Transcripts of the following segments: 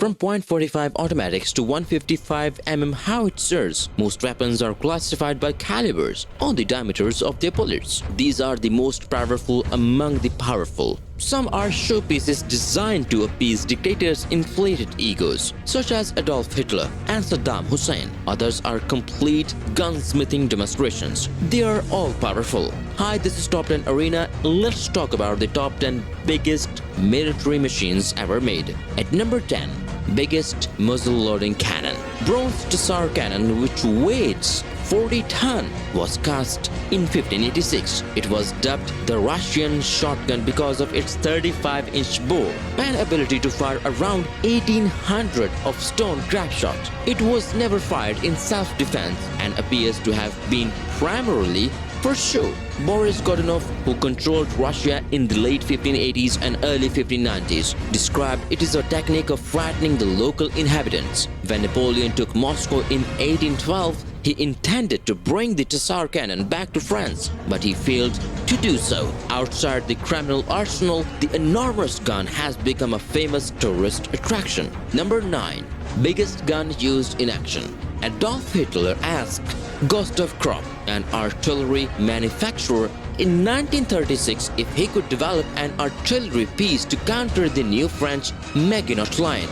From .45 automatics to 155 howitzers, most weapons are classified by calibers on the diameters of their bullets. These are the most powerful among the powerful. Some are showpieces designed to appease dictators' inflated egos, such as Adolf Hitler and Saddam Hussein. Others are complete gunsmithing demonstrations. They are all powerful. Hi, this is Top 10 Arena. Let's talk about the top 10 biggest military machines ever made. At number 10, biggest muzzle-loading cannon. Bronze Tsar cannon, which weighs 40 tons, was cast in 1586. It was dubbed the Russian shotgun because of its 35-inch bore and ability to fire around 1800 of stone crab shot. It was never fired in self-defense and appears to have been primarily for show. Boris Godunov, who controlled Russia in the late 1580s and early 1590s, described it as a technique of frightening the local inhabitants. When Napoleon took Moscow in 1812, he intended to bring the Tsar cannon back to France, but he failed to do so. Outside the Kremlin arsenal, the enormous gun has become a famous tourist attraction. Number 9. Biggest gun used in action. Adolf Hitler asked Gustav Krupp, an artillery manufacturer, in 1936 if he could develop an artillery piece to counter the new French Maginot Line,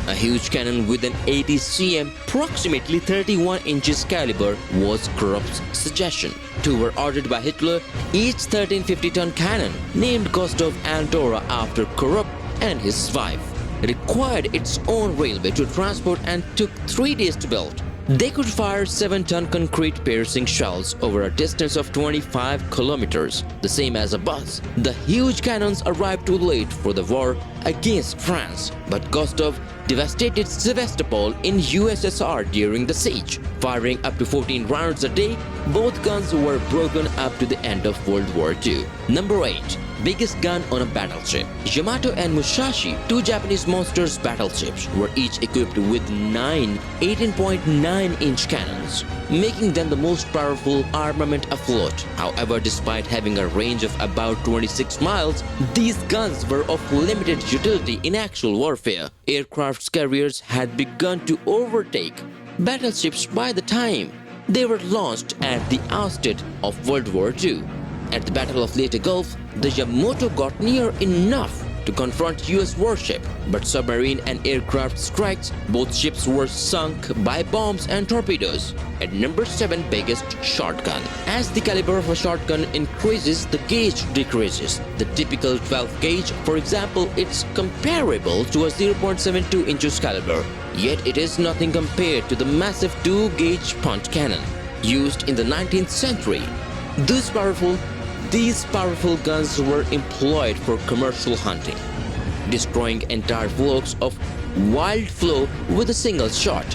a huge cannon with an 80 cm, approximately 31 inches caliber, was Krupp's suggestion. Two were ordered by Hitler, each 1350-ton cannon, named Gustav Andorra after Krupp and his wife. Required its own railway to transport and took 3 days to build. They could fire 7-ton concrete piercing shells over a distance of 25 kilometers, the same as a bus. The huge cannons arrived too late for the war against France, but Gustav devastated Sevastopol in USSR during the siege. Firing up to 14 rounds a day, both guns were broken up to the end of World War II. Number 8. Biggest gun on a battleship. Yamato and Musashi, two Japanese monsters battleships, were each equipped with 9 18.9-inch cannons, making them the most powerful armament afloat. However, despite having a range of about 26 miles, these guns were of limited utility in actual warfare. Aircraft carriers had begun to overtake battleships by the time they were launched at the outset of World War II. At the Battle of Leyte Gulf, the Yamato got near enough to confront US warship, but submarine and aircraft strikes, both ships were sunk by bombs and torpedoes. At number 7, biggest shotgun. As the caliber of a shotgun increases, the gauge decreases. The typical 12 gauge, for example, it's comparable to a 0.72 inches caliber, yet it is nothing compared to the massive 2 gauge punt cannon used in the 19th century. These powerful guns were employed for commercial hunting, destroying entire flocks of wild flow with a single shot.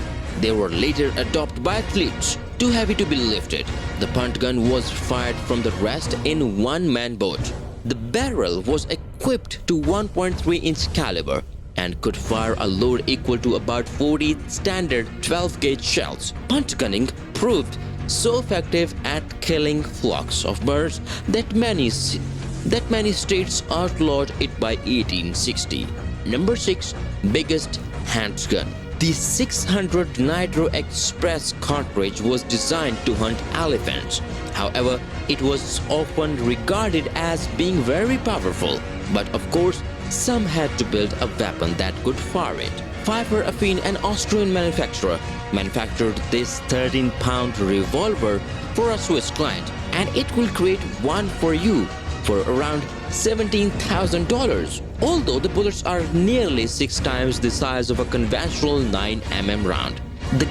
They were later adopted by athletes, too heavy to be lifted. The punt gun was fired from the rest in one-man boat. The barrel was equipped to 1.3-inch caliber and could fire a load equal to about 40 standard 12-gauge shells. Punt gunning proved so effective at killing flocks of birds that many states outlawed it by 1860. Number 6. Biggest handgun. The 600 Nitro Express cartridge was designed to hunt elephants. However, it was often regarded as being very powerful, but of course, some had to build a weapon that could fire it. Pfeiffer Affin, an Austrian manufacturer, manufactured this 13-pound revolver for a Swiss client, and it will create one for you for around $17,000, although the bullets are nearly 6 times the size of a conventional 9mm round. The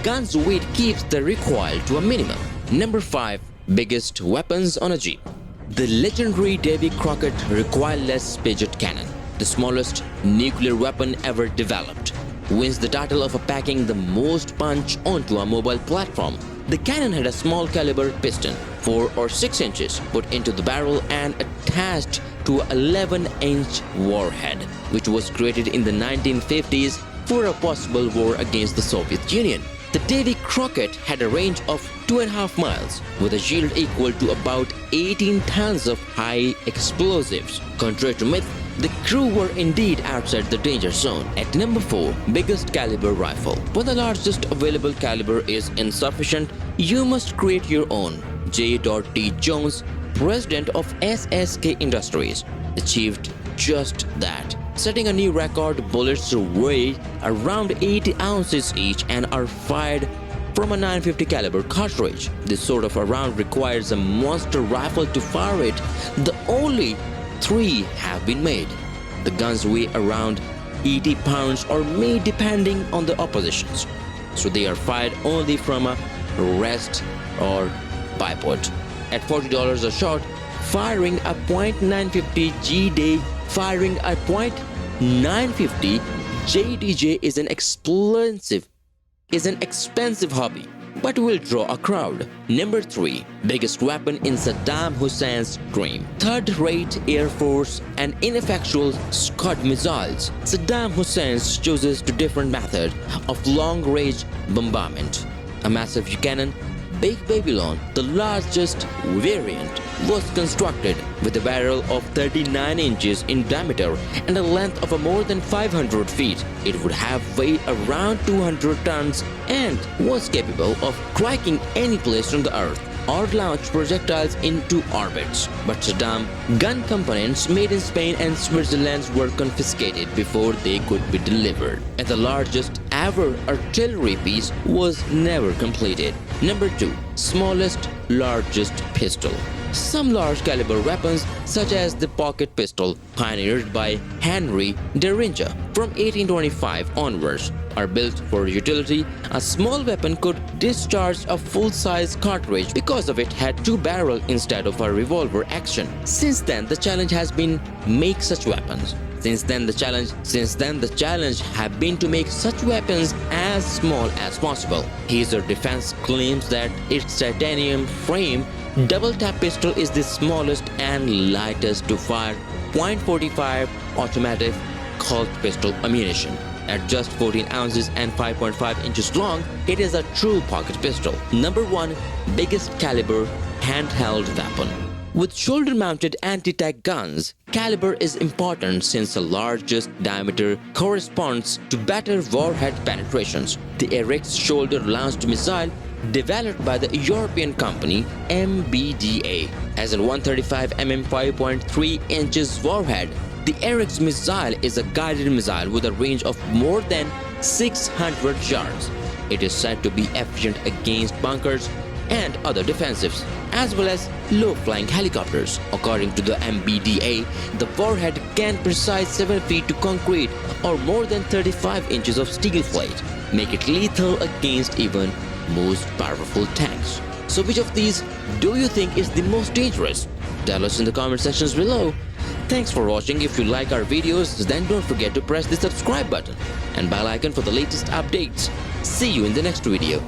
gun's weight keeps the recoil to a minimum. Number 5. Biggest weapons on a Jeep. The legendary Davy Crockett recoilless Paget cannon, the smallest nuclear weapon ever developed, wins the title of packing the most punch onto a mobile platform. The cannon had a small caliber piston, 4 or 6 inches, put into the barrel and attached to an 11-inch warhead, which was created in the 1950s for a possible war against the Soviet Union. The Davy Crockett had a range of 2.5 miles, with a yield equal to about 18 tons of high explosives. Contrary to myth, the crew were indeed outside the danger zone. At number 4, biggest caliber rifle. When the largest available caliber is insufficient, you must create your own. J.T. Jones, president of SSK Industries, achieved just that, setting a new record. Bullets weigh around 80 ounces each and are fired from a 950 caliber cartridge. This sort of a round requires a monster rifle to fire it. The only 3 have been made. The guns weigh around 80 pounds or more depending on the oppositions, so they are fired only from a rest or bipod. At $40 a shot, firing a .950 G-Day, firing a .950 JDJ is an expensive hobby, but will draw a crowd. Number 3, biggest weapon in Saddam Hussein's dream. Third-rate Air Force and ineffectual Scud missiles. Saddam Hussein chooses a different method of long-range bombardment. A massive cannon, Big Babylon, the largest variant, was constructed with a barrel of 39 inches in diameter and a length of more than 500 feet. It would have weighed around 200 tons and was capable of striking any place on the earth or launch projectiles into orbits. But Saddam gun components made in Spain and Switzerland were confiscated before they could be delivered, and the largest ever artillery piece was never completed. Number 2, smallest, largest pistol. Some large caliber weapons, such as the pocket pistol pioneered by Henry Derringer from 1825 onwards, are built for utility. A small weapon could discharge a full-size cartridge because of it had 2 barrels instead of a revolver action. Since then, the challenge has been make such weapons. Since then, the challenge have been to make such weapons as small as possible. Hazer Defense claims that its titanium frame double-tap pistol is the smallest and lightest to fire .45 automatic Colt pistol ammunition. At just 14 ounces and 5.5 inches long, it is a true pocket pistol. Number 1, biggest caliber handheld weapon. With shoulder-mounted anti-tank guns, caliber is important since the largest diameter corresponds to better warhead penetrations. The Erix shoulder-launched missile, developed by the European company MBDA, has a 135 mm 5.3 inches warhead. The Erix missile is a guided missile with a range of more than 600 yards. It is said to be efficient against bunkers and other defensives, as well as low-flying helicopters. According to the MBDA, the warhead can precise 7 feet to concrete or more than 35 inches of steel plate, make it lethal against even most powerful tanks. So which of these do you think is the most dangerous? Tell us in the comment sections below. Thanks for watching. If you like our videos, then don't forget to press the subscribe button and bell icon for the latest updates. See you in the next video.